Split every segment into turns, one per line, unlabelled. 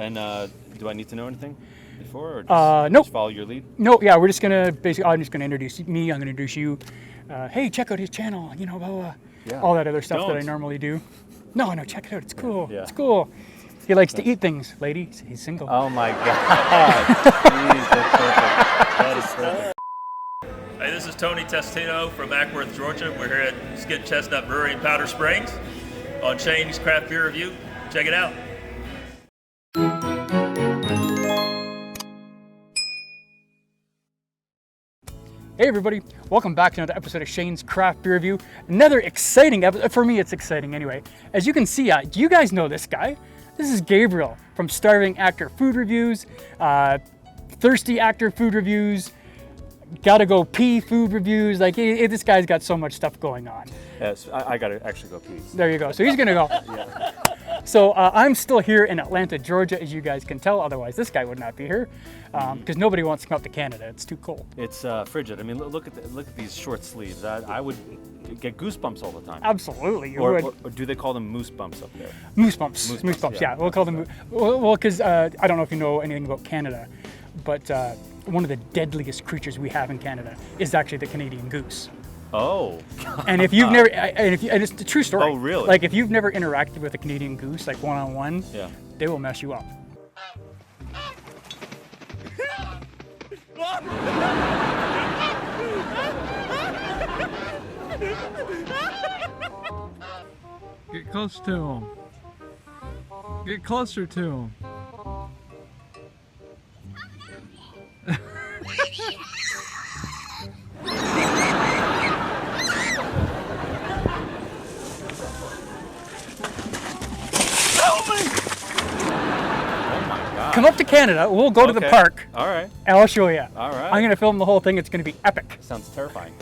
And do I need to know anything before, or
nope.
just follow your lead?
No, yeah, we're just gonna I'm just gonna introduce me. I'm gonna introduce you. Hey, check out his channel. You know, blah, blah,
Yeah.
all that other stuff that I
Don't.
normally do. No, check it out. It's cool.
Yeah.
It's cool. He likes to eat things, ladies. He's single.
Oh my God! Jeez, that's perfect. That is perfect.
Hey, this is Tony Testino from Ackworth, Georgia. We're here at Skint Chestnut Brewery in Powder Springs on Shane's Craft Beer Review. Check it out.
Hey everybody, welcome back to another episode of Shane's Craft Beer Review. Another exciting episode, for me it's exciting anyway. As you can see, do you guys know this guy? This is Gabriel from Starving Actor Food Reviews, Thirsty Actor Food Reviews, Gotta Go Pee Food Reviews. Like, this guy's got so much stuff going on.
Yes, I gotta actually go pee.
There you go, so he's gonna go.
Yeah.
So I'm still here in Atlanta, Georgia, as you guys can tell. Otherwise, this guy would not be here because nobody wants to come up to Canada. It's too cold.
It's frigid. I mean, look at these short sleeves. I would get goosebumps all the time.
Absolutely, you
Or,
would.
or do they call them moose bumps up there?
Moose bumps. Moose bumps. Yeah, we'll call them. Well, because I don't know if you know anything about Canada, but one of the deadliest creatures we have in Canada is actually the Canadian goose.
Oh.
And if you've never, and it's a true story.
Oh, really?
Like if you've never interacted with a Canadian goose, like one-on-one,
Yeah.
they will mess you up.
Get close to him. Get closer to him.
Oh my God.
Come up to Canada. We'll go to the
Okay.
park,
All right.
and I'll show you.
All right.
I'm gonna film the whole thing. It's gonna be epic.
Sounds terrifying.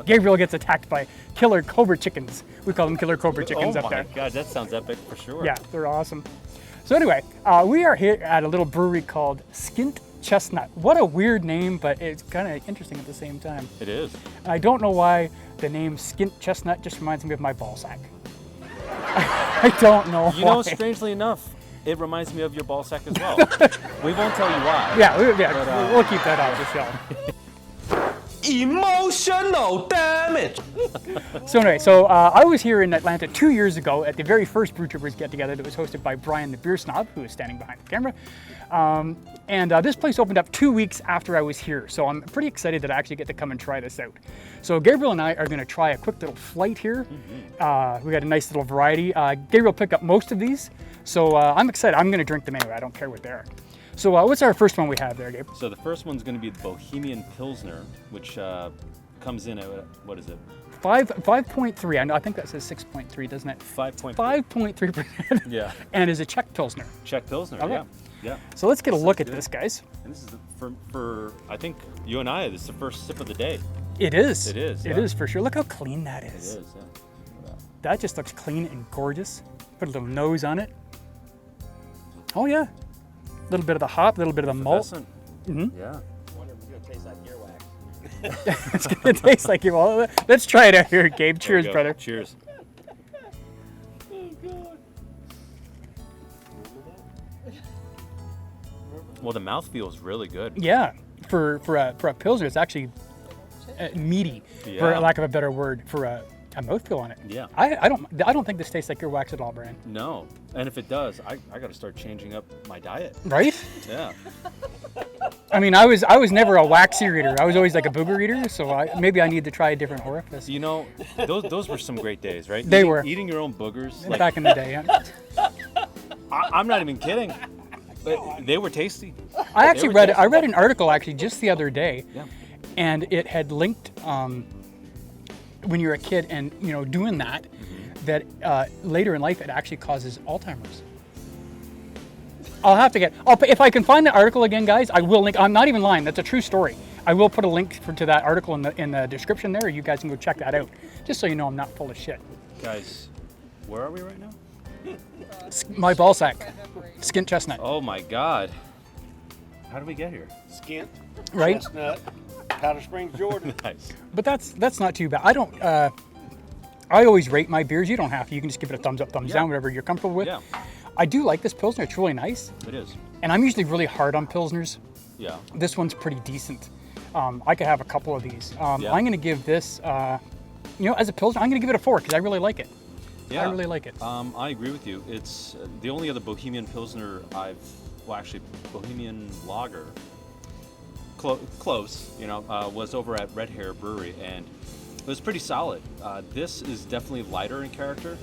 Gabriel gets attacked by killer cobra chickens. We call them killer cobra chickens
oh
up there.
my God, that sounds epic for sure.
Yeah, they're awesome. So anyway, we are here at a little brewery called Skint Chestnut. What a weird name, but it's kind of interesting at the same time.
It is.
And I don't know why the name Skint Chestnut just reminds me of my ball sack. I don't know
You
why.
know, strangely enough, it reminds me of your ball sack as well. We won't tell you why.
Yeah,
But,
we'll keep that out of the show.
Emotional damage.
So anyway, I was here in Atlanta 2 years ago at the very first Brew Troopers get together that was hosted by Brian the Beer Snob, who is standing behind the camera. This place opened up 2 weeks after I was here, so I'm pretty excited that I actually get to come and try this out. So Gabriel and I are going to try a quick little flight here. We got a nice little variety. Gabriel picked up most of these, so I'm excited. I'm going to drink them anyway. I don't care what they are. So what's our first one we have there, Gabe?
So the first one's going to be the Bohemian Pilsner, which comes in at, what is it?
5.3. I think that says 6.3, doesn't it?
5.3.
5.3%.
Yeah.
And is a Czech Pilsner.
Czech Pilsner,
Okay.
yeah. Yeah.
So let's get a look at
good.
this, guys.
And this is for I think you and I, this is the first sip of the day.
It is.
It is,
It
yeah.
is for sure. Look how clean that
It
is.
is, yeah.
That just looks clean and gorgeous. Put a little nose on it. Oh yeah. A little bit of the hop, a little bit of the malt.
Effervescent.
Mhm.
Yeah.
Wonder if it's gonna taste like earwax.
It's gonna taste like you. Well, let's try it out here, Gabe.
There we
Cheers,
go.
brother.
Cheers. Well, the mouthfeel is really good.
Yeah. For a pilsner, it's actually meaty, for
Yeah.
lack of a better word, for a mouthfeel on it.
Yeah.
I don't think this tastes like earwax at all, Brian.
No. And if it does, I got to start changing up my diet.
Right?
Yeah.
I mean, I was never a wax eater. I was always like a booger eater, so maybe I need to try a different orifice.
You know, those were some great days, right?
They were.
Eating your own boogers. Like,
Back in the day, yeah.
I'm not even kidding. But they were tasty.
I actually
were tasty.
I read an article actually just the other day,
Yeah.
and it had linked when you're a kid and doing that, that later in life it actually causes Alzheimer's. I'll have to if I can find the article again, guys, I will link. I'm not even lying. That's a true story. I will put a link to that article in the description there. You guys can go check that out, just so you know I'm not full of shit.
Guys, where are we right now?
My ball sack, Skint Chestnut,
Oh my God. How did we get here?
Skint
right?
Chestnut, Powder Springs, Georgia.
Nice.
But that's not too bad. I don't. I always rate my beers. You don't have to. You can just give it a thumbs up, thumbs
Yeah.
down, whatever you're comfortable with.
Yeah.
I do like this Pilsner. It's really nice.
It is.
And I'm usually really hard on Pilsners.
Yeah.
This one's pretty decent. I could have a couple of these.
Yeah.
I'm going to give this, as a Pilsner, I'm going to give it a 4 because I really like it.
Yeah.
I really like it.
I agree with you. It's the only other Bohemian Pilsner Bohemian Lager, close, was over at Red Hare Brewery, and it was pretty solid. This is definitely lighter in character,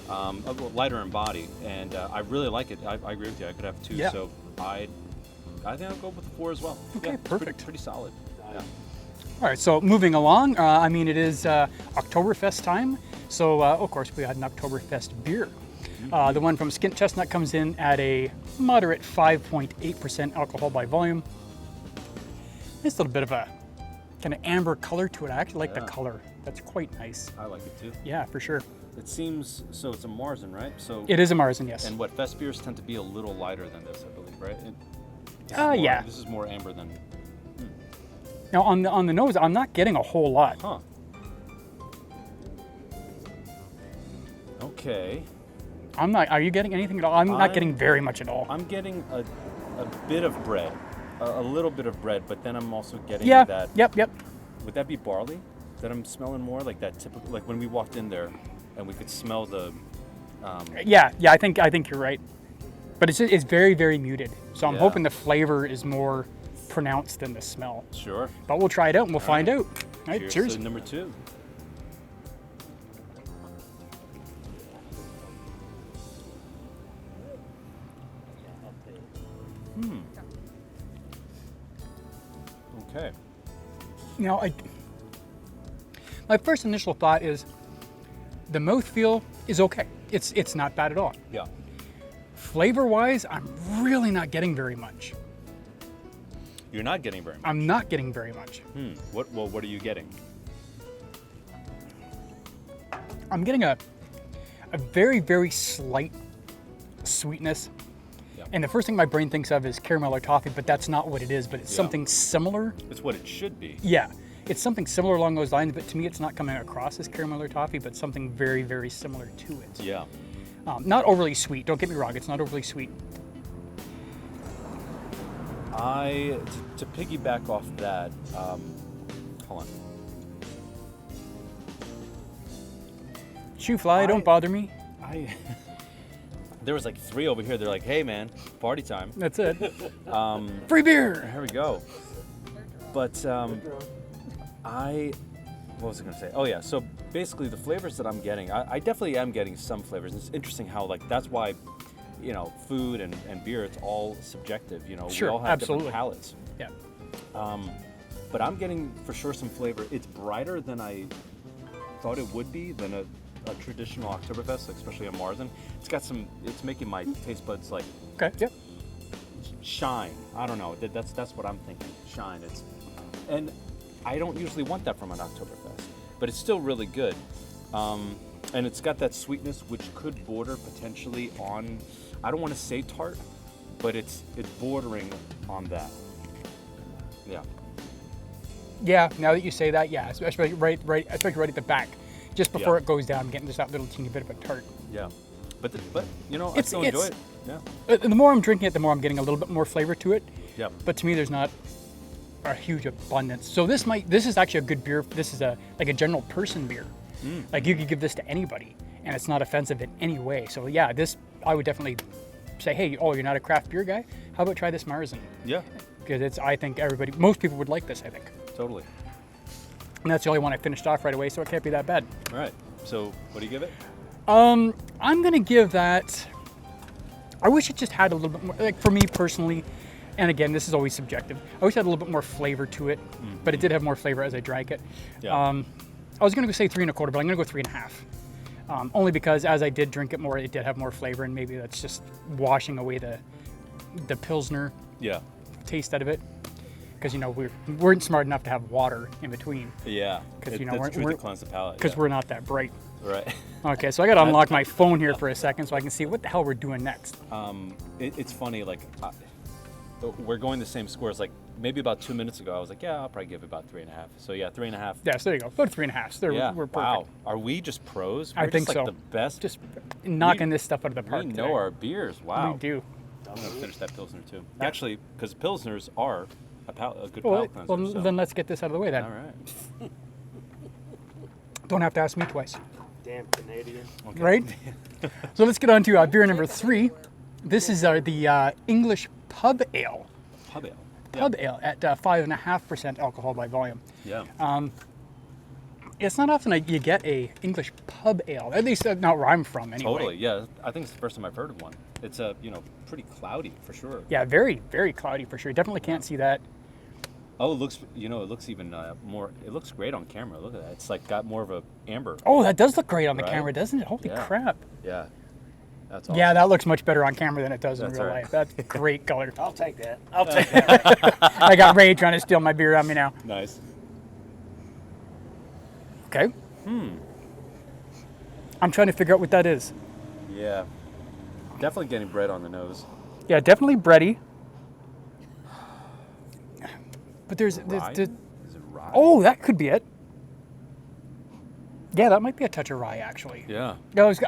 lighter in body, and I really like it. I agree with you. I could have 2, so I think I'll go with the 4 as well.
Okay,
yeah,
perfect.
Pretty solid. Yeah.
All right, so moving along, it is Oktoberfest time. So, of course, we had an Oktoberfest beer. The one from Skint Chestnut comes in at a moderate 5.8% alcohol by volume. It's a little bit of a kind of amber color to it. I actually like the color. That's quite nice.
I like it too.
Yeah, for sure.
It seems, so it's a Marzen, right? So
It is a Marzen, yes.
And what, fest beers tend to be a little lighter than this, I believe, right?
Yeah.
This is more amber than...
Now, on the nose, I'm not getting a whole lot.
Huh. Okay.
I'm not. Are you getting anything at all? I'm not getting very much at all.
I'm getting a bit of bread, a little bit of bread, but then I'm also getting that.
Yep.
Would that be barley that I'm smelling more? Like that typical, like when we walked in there and we could smell the...
Yeah, I think you're right. But it's very, very muted. So I'm
Yeah.
hoping the flavor is more pronounced than the smell.
Sure.
But we'll try it out and we'll find out. All right, cheers.
So number 2. Okay.
Now, my first initial thought is the mouthfeel is okay. It's not bad at all.
Yeah.
Flavor-wise, I'm really not getting very much.
You're not getting very much.
I'm not getting very much.
What are you getting?
I'm getting a very, very slight sweetness.
Yeah.
And the first thing my brain thinks of is caramel or toffee, but that's not what it is, but it's something similar.
It's what it should be.
Yeah, it's something similar along those lines, but to me it's not coming across as caramel or toffee, but something very, very similar to it.
Yeah.
Not overly sweet, don't get me wrong, it's not overly sweet.
To piggyback off that, hold on.
Shoe fly, don't bother me.
There was like 3 over here. They're like, hey man, party time.
That's it. Free beer!
Here we go. But what was I gonna say? Oh yeah, so basically the flavors that I'm getting, I definitely am getting some flavors. It's interesting how that's why, food and beer, it's all subjective,
Sure,
we all have
absolutely.
different palates.
Yeah.
But I'm getting for sure some flavor. It's brighter than I thought it would be than a traditional Oktoberfest, especially a Marzen. It's making my taste buds like
Okay, yep.
shine. I don't know. That's what I'm thinking. Shine. And I don't usually want that from an Oktoberfest, but it's still really good. And it's got that sweetness which could border potentially on, I don't want to say tart, but it's bordering on that. Yeah.
Yeah, now that you say that, yeah, especially right at the back. Just before
Yeah.
it goes down, I'm getting just that little teeny bit of a tart.
Yeah. But I
It's-
still enjoy it.
it's-
Yeah.
The more I'm drinking it, the more I'm getting a little bit more flavor to it.
Yeah.
But to me, there's not a huge abundance. So this is actually a good beer. This is a general person beer. Like you could give this to anybody, and it's not offensive in any way. So yeah, this I would definitely say, hey, you're not a craft beer guy? How about try this Marzen?
Yeah.
Because I think most people would like this. I think,
Totally.
and that's the only one I finished off right away, so it can't be that bad.
All right. So what do you give it?
I'm gonna give that. I wish it just had a little bit more. Like for me personally, and again, this is always subjective. I wish it had a little bit more flavor to it, but it did have more flavor as I drank it.
Yeah.
I was gonna go say 3 1/4, but I'm gonna go 3 1/2. Only because as I did drink it more, it did have more flavor, and maybe that's just washing away the Pilsner
Yeah.
taste out of it. Because we weren't smart enough to have water in between.
Yeah.
'Cause,
that's true to cleanse the palate.
Because
yeah.
we're not that bright.
Right.
Okay, so I got to unlock my phone here for a second so I can see what the hell we're doing next.
It's funny, like we're going the same scores. Like maybe about 2 minutes ago, I was like, yeah, I'll probably give it about 3.5. So yeah, 3.5.
Yeah, so there you go. About 3.5. So
Yeah.
we're perfect.
Wow. Are we just pros? We're
I think
just, like,
so.
the best.
Just knocking this stuff out of the park.
We know
today.
our beers. Wow.
We do.
I'm gonna finish that Pilsner too. Actually, because Pilsners are a good
Well,
palate cleanser. so.
then let's get this out of the way then.
All right.
Don't have to ask me twice.
Damn Canadian.
Okay.
Right? So let's get on to beer number 3. This is the English Pub Ale.
Pub ale.
Pub Ale at 5.5% alcohol by volume.
Yeah.
It's not often you get a English pub ale, at least not where I'm from anyway.
Totally. Yeah. I think it's the first time I've heard of one. It's pretty cloudy for sure.
Yeah, very, very cloudy for sure. Definitely can't see that.
Oh, it looks even more. It looks great on camera. Look at that. It's like got more of a amber.
Oh, that does look great on the
Right?
camera, doesn't it? Holy
Yeah.
crap.
Yeah. That's awesome.
Yeah, that looks much better on camera than it does in
That's
real
right.
life. That's great color.
I'll take that. I'll take that.
I got Ray trying to steal my beer on me now.
Nice.
Okay. I'm trying to figure out what that is.
Yeah. Definitely getting bread on the nose.
Yeah, definitely bready. But there's
Rye?
there's
Is it rye?
oh, that could be it. Yeah, that might be a touch of rye actually.
Yeah.
I was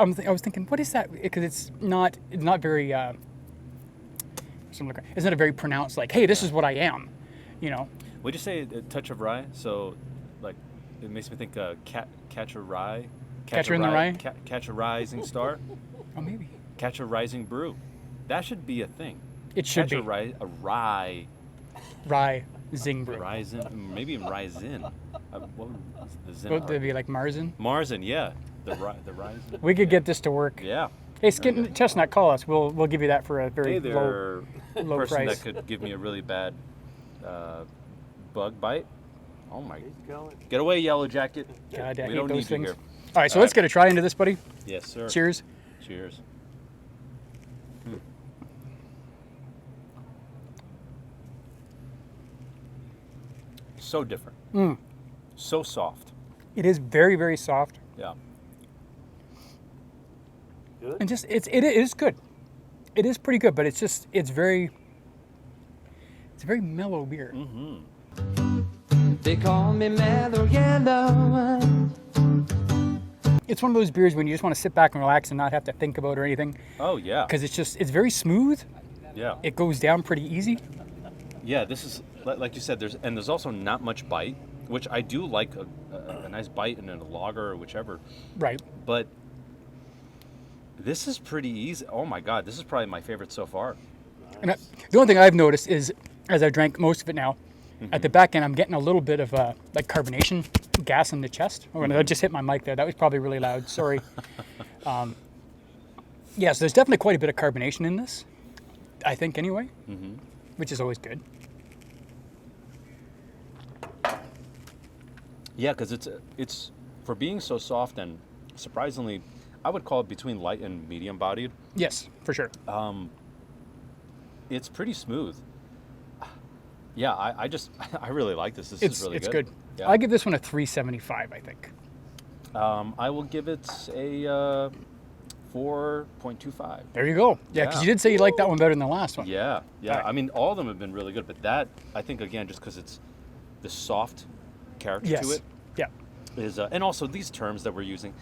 thinking, what is that? Because it's not very. It's not a very pronounced like, hey, this is what I am. You know.
Would you say a touch of rye? So, like, it makes me think catch a rye.
Catcher in the Rye?
Catch a rising star.
Oh, maybe.
Catch a rising brew. That should be a thing.
It should
Catch
be.
a rye.
Rye zing brew.
Rising. Maybe even rising. What would the zin?
Would they be like Marzen?
Marzen, yeah. The rising.
We could get this to work.
Yeah.
Hey, Skint Chestnut, call us. We'll give you that for a very
Hey there,
low
person
price.
that could give me a really bad bug bite. Oh my!
He's going.
Get away, Yellow Jacket.
God, I
we
hate
don't
those
need
things.
you here.
All right, so
All
let's
right.
get a try into this, buddy.
Yes, sir.
Cheers.
Cheers. So different. So soft.
It is very, very soft,
Yeah.
Good.
and just it is good. It is pretty good, but it's a very mellow beer.
They call me Mellow Yellow.
It's one of those beers when you just want to sit back and relax and not have to think about or anything,
Oh yeah.
because it's very smooth.
Yeah.
It goes down pretty easy.
Yeah. This is like you said. There's also not much bite, which I do like a nice bite in a lager or whichever.
Right.
But this is pretty easy. Oh my God, this is probably my favorite so far.
And the only thing I've noticed is, as I drank most of it now,
Mm-hmm.
at the back end, I'm getting a little bit of like carbonation gas in the chest. Oh, and
Mm-hmm.
that just hit my mic there. That was probably really loud. Sorry. Yeah, so there's definitely quite a bit of carbonation in this, I think, anyway, which is always good.
Yeah, because it's for being so soft and surprisingly, I would call it between light and medium bodied.
Yes, for sure.
It's pretty smooth. Yeah, I really like this. This is really
It's
good.
good.
Yeah.
I give this one a 3.75, I think.
I will give it a 4.25.
There you go. Yeah, because
Yeah.
you did say you liked that one better than the last one.
Yeah, yeah.
Right.
I mean, all of them have been really good, but that I think again, just because it's the soft character
Yes.
to it
Yeah.
is, and also these terms that we're using.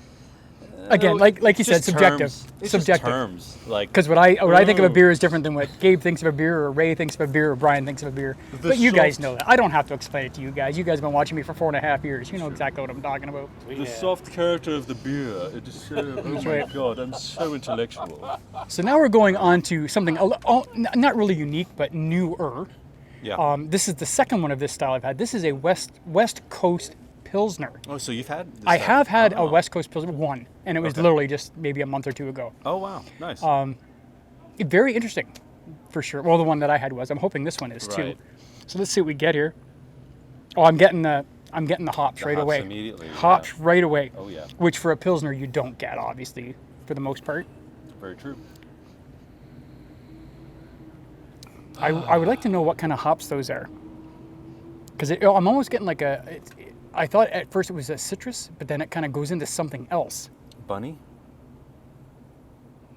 Again, like you
it's
said,
just
subjective.
terms. It's
Subjective.
just terms. Like
Because what I think of a beer is different than what Gabe thinks of a beer, or Ray thinks of a beer, or Brian thinks of a beer. But you guys know that. I don't have to explain it to you guys. You guys have been watching me for 4.5 years. You know exactly what I'm talking about.
the soft character of the beer. It is so. Oh my
right.
God, I'm so intellectual.
So now we're going on to something not really unique, but newer.
Yeah.
This is the second one of this style I've had. This is a West Coast Pilsner.
Oh, so you've had? This
I have had a
Oh.
West Coast Pilsner, one, and it was
Okay.
literally just maybe a month or two ago.
Oh wow, nice.
Very interesting, for sure. Well, the one that I had was. I'm hoping this one is too.
Right.
So let's see what we get here. Oh, I'm getting the hops right
hops
away.
immediately,
Hops
yeah.
right away.
Oh, yeah.
Which for a Pilsner you don't get, obviously, for the most part.
Very true.
I would like to know what kind of hops those are. Because I'm almost getting like I thought at first it was a citrus, but then it kind of goes into something else.
Bunny.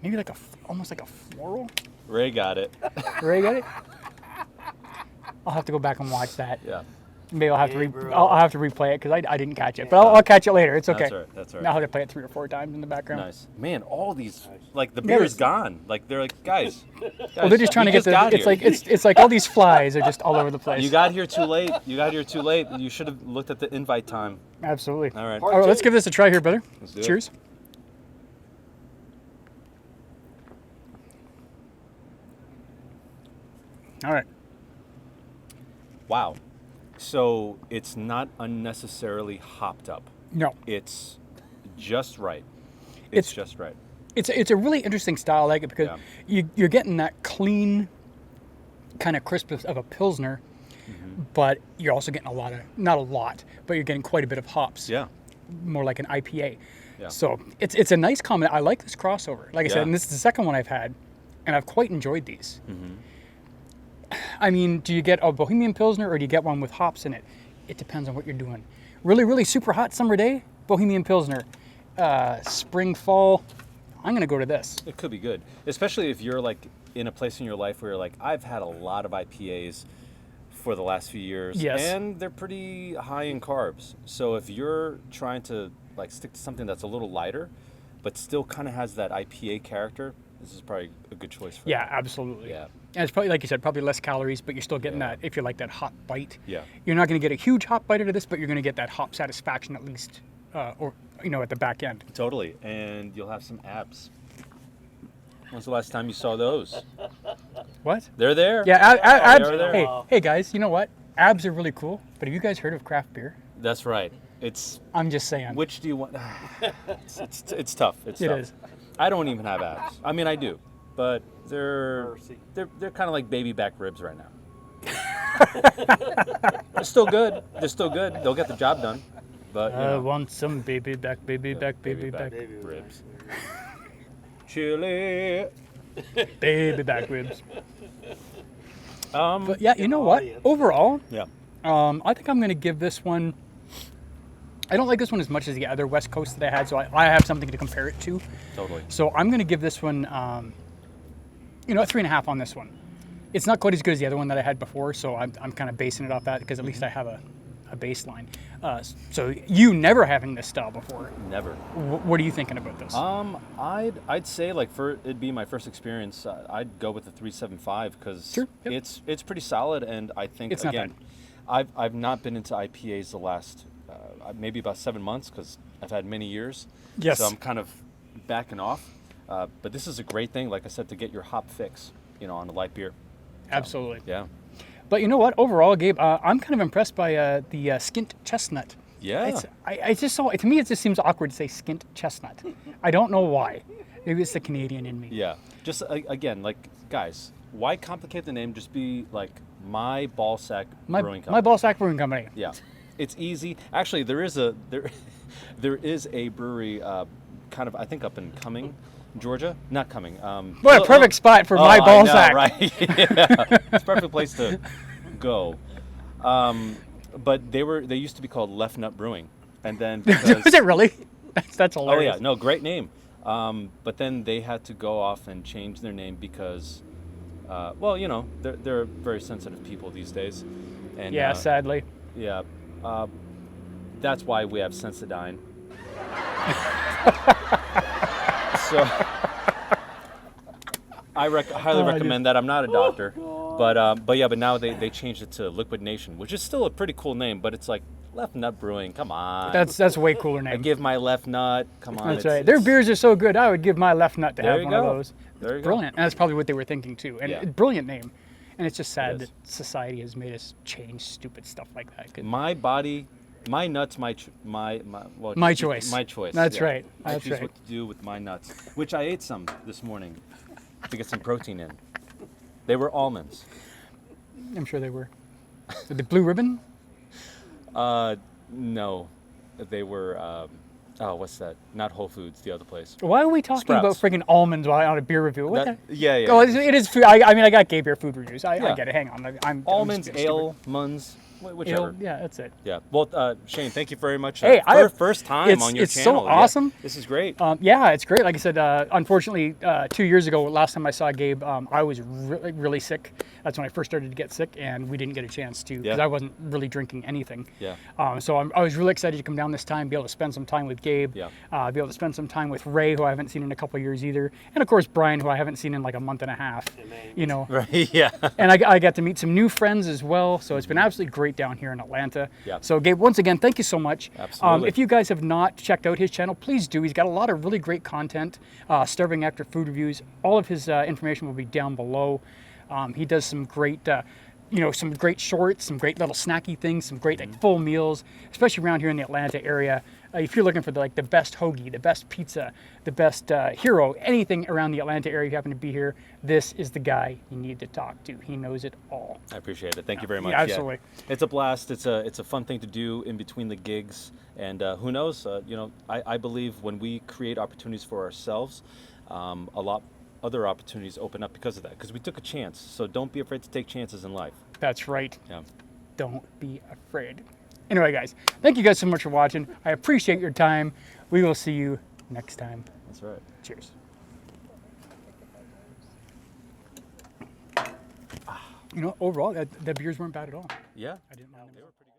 Maybe like almost like a floral.
Ray got it.
Ray, got it? I'll have to go back and watch that.
Yeah.
Maybe I'll have to
Gabriel.
I'll have to replay it because I didn't catch it. But I'll catch it later. It's okay.
That's right. That's right.
I'll have to play it 3 or 4 times in the background.
Nice. Man, all these, like, the
Yeah,
beer is gone. Like, they're like, guys.
Well, they're just trying to get
got
it's
here.
like it's like all these flies are just all over the place.
You got here too late. You got here too late. You should have looked at the invite time.
Absolutely.
All right.
All right, let's give this a try here, brother.
Let's do it.
Cheers. All right.
Wow. So it's not unnecessarily hopped up.
No,
It's just right. It's just right.
it's a really interesting style. I like it because
Yeah.
you're getting that clean kind of crispness of a Pilsner, but you're also getting not a lot, but you're getting quite a bit of hops.
Yeah.
More like an IPA.
Yeah.
So it's a nice combination. I like this crossover. Like I said,
Yeah.
and this is the second one I've had, and I've quite enjoyed these. I mean, do you get a Bohemian Pilsner or do you get one with hops in it? It depends on what you're doing. Really, really super hot summer day, Bohemian Pilsner. Spring, fall, I'm going to go to this.
It could be good, especially if you're like in a place in your life where you're like, I've had a lot of IPAs for the last few years,
Yes.
and they're pretty high in carbs. So if you're trying to like stick to something that's a little lighter, but still kind of has that IPA character, this is probably a good choice for
Yeah, absolutely.
Yeah.
And it's probably, like you said, probably less calories, but you're still getting
Yeah.
that, if you like that hot bite.
Yeah.
You're not going to get a huge hot bite out of this, but you're going to get that hop satisfaction at least, or, at the back end.
Totally, and you'll have some abs. When's the last time you saw those?
What?
They're there.
Yeah, abs.
They're there.
Hey, guys, you know what? Abs are really cool, but have you guys heard of craft beer?
That's right. It's
I'm just saying.
which do you want? It's tough. It's
It
tough.
is.
I don't even have abs. I mean, I do, but they're
Mercy.
they're kind of like baby back ribs right now. They're still good. They're still good. They'll get the job done. But you
I
know,
want some baby back, baby back, baby back,
Baby was
ribs.
nice.
chili.
baby back ribs.
But
But yeah, you know what?
Audience.
Overall,
yeah,
I think I'm going to give this one. I don't like this one as much as the other West Coast that I had, so I have something to compare it to.
totally.
So I'm going to give this one, a 3.5 on this one. It's not quite as good as the other one that I had before, so I'm kind of basing it off that because at least I have a baseline. So you never having this style before,
Never.
what are you thinking about this?
I'd say like it'd be my first experience. I'd go with the 375 because
Sure, yep.
it's pretty solid, and I think
It's not
again, I've not been into IPAs the last maybe about 7 months because I've had many years.
Yes.
So I'm kind of backing off. But this is a great thing, like I said, to get your hop fix, on a light beer.
Absolutely.
Yeah.
But you know what? Overall, Gabe, I'm kind of impressed by the Skint Chestnut.
Yeah.
I just saw, to me, it just seems awkward to say Skint Chestnut. I don't know why. Maybe it's the Canadian in me.
Yeah. Just again, like guys, why complicate the name? Just be like my Ballsack Brewing Company.
My Ballsack Brewing Company.
Yeah, it's easy. Actually, there is a brewery, kind of I think up in Cumming, Georgia. Not Cumming.
What a perfect spot for my
I know,
Ballsack.
right? Yeah, it's a perfect place to go. But they used to be called Left Nut Brewing, and then because,
Was it really? That's
oh
hilarious.
yeah, no, great name. But then they had to go off and change their name because, they're very sensitive people these days. And,
Yeah, sadly.
Yeah, that's why we have Sensodyne. So, I highly recommend that. I'm not a doctor, but now they changed it to Liquid Nation, which is still a pretty cool name, but it's like Left Nut Brewing. Come on,
That's a way cooler
I
name.
give my left nut. Come on,
That's right. Their beers are so good. I would give my left nut to
There
have
you
one of
go.
those.
There you
It's
go.
brilliant. And that's probably what they were thinking too. And
Yeah.
brilliant name. And it's just sad
It
that
is.
society has made us change stupid stuff like that. 'Cause
My body, my nuts, my choice.
My choice.
My choice.
That's
yeah.
right.
I
That's
choose
right.
what to do with my nuts, which I ate some this morning to get some protein in. They were almonds.
I'm sure they were. The Blue Ribbon?
No, they were. What's that? Not Whole Foods, the other place.
Why are we talking about
Sprouts.
freaking almonds while on a beer review? What
That-
the?
yeah.
Oh, it is food. I got gay beer food reviews. I
Yeah.
get it. Hang on. I'm
Almonds,
just being stupid.
ale, muns. whichever.
Yeah, that's it.
Yeah. Well, Shane, thank you very much.
Hey,
first time on your
it's
channel.
so awesome.
Yeah, this is great.
Yeah, it's great. Like I said, unfortunately, 2 years ago, last time I saw Gabe, I was really sick. That's when I first started to get sick, and we didn't get a chance to because I wasn't really drinking anything.
Yeah.
So I was really excited to come down this time, be able to spend some time with Gabe,
Yeah.
Be able to spend some time with Ray, who I haven't seen in a couple of years either, and of course Brian, who I haven't seen in like a month and a half. You know.
Right. Yeah.
And I got to meet some new friends as well, so it's been absolutely great down here in Atlanta.
Yeah.
So Gabe, once again, thank you so much.
Absolutely.
If you guys have not checked out his channel, please do. He's got a lot of really great content, Starving After food reviews. All of his information will be down below. He does some great, some great shorts, some great little snacky things, some great like, full meals, especially around here in the Atlanta area. If you're looking for the best hoagie, the best pizza, the best hero, anything around the Atlanta area, if you happen to be here, this is the guy you need to talk to. He knows it all.
I appreciate it. Thank you very much.
Yeah, absolutely.
Yeah. It's a blast. It's a fun thing to do in between the gigs, and who knows? I believe when we create opportunities for ourselves, a lot other opportunities open up because of that. Because we took a chance. So don't be afraid to take chances in life.
That's right.
Yeah.
Don't be afraid. Anyway, guys, thank you guys so much for watching. I appreciate your time. We will see you next time.
That's right.
Cheers. Overall, the beers weren't bad at all.
Yeah.
I didn't mind them.
They were pretty